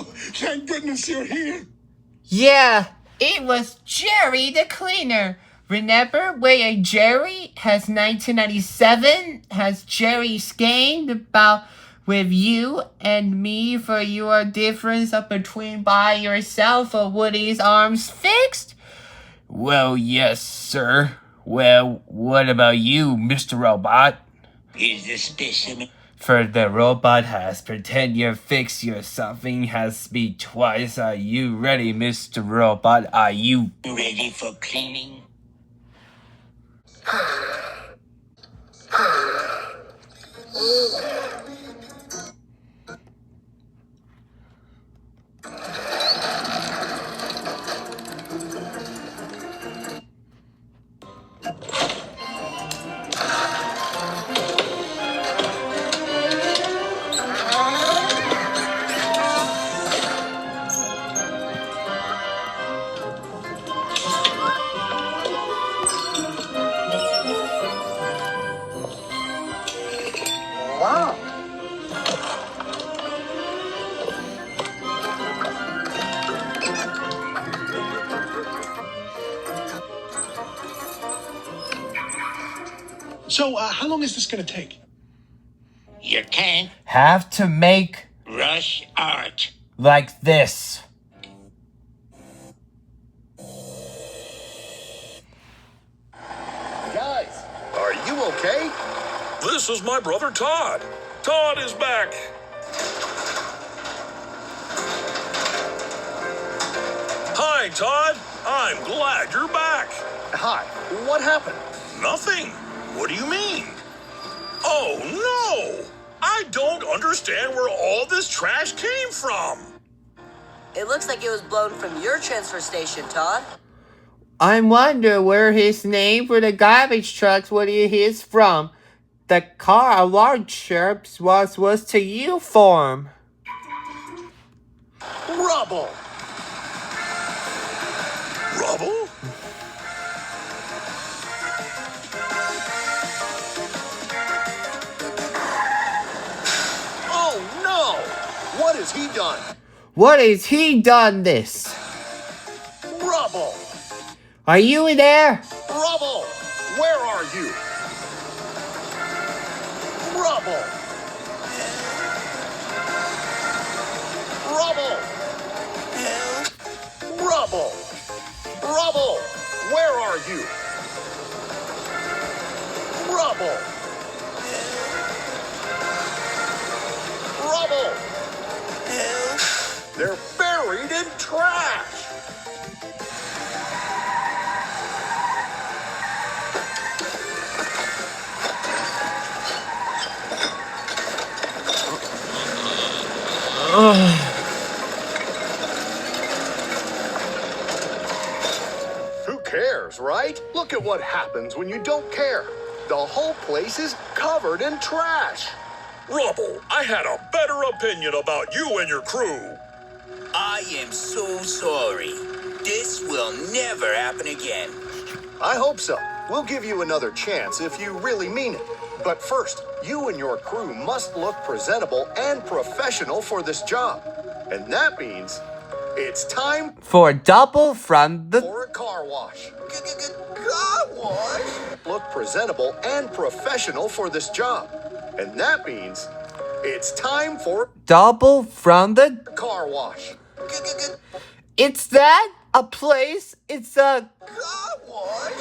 Oh, thank goodness you're here. Yeah, it was Jerry the cleaner. Remember where Jerry has 1997 has Jerry schemed about with you and me for your difference of between by yourself or Woody's arms fixed? Well, yes, sir. Well, what about you, Mr. Robot? Is the specimen For the robot has pretend you fix your something has beat twice. Are you ready, Mr. Robot? Are you ready for cleaning? Wow. So, how long is this going to take? You can't have to make rush art. like this? Guys, are you okay? This is my brother Todd. Todd is back. Hi, Todd. I'm glad you're back. Hi, what happened? Nothing. What do you mean? Oh, no. I don't understand where all this trash came from. It looks like it was blown from your transfer station, Todd. I wonder where his name for the garbage trucks what he is from. The car alarm chirps was to you form. Rubble. Rubble? Oh, no. What has he done? What has he done this? Rubble. Are you there? Rubble. Where are you? Rubble. Rubble. Rubble. Rubble. Where are you? Rubble. Rubble. They're buried in trash. Who cares, right? Look at what happens when you don't care. The whole place is covered in trash. Rubble, I had a better opinion about you and your crew. I am so sorry. This will never happen again. I hope so. We'll give you another chance if you really mean it. But first, you and your crew must look presentable and professional for this job. And that means it's time For double from the... for a car wash. Car wash? Look presentable and professional for this job. And that means it's time for Double from the... a car wash. It's that? A place? It's a... Car wash?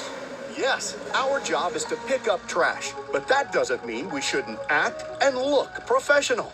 Yes, our job is to pick up trash, but that doesn't mean we shouldn't act and look professional.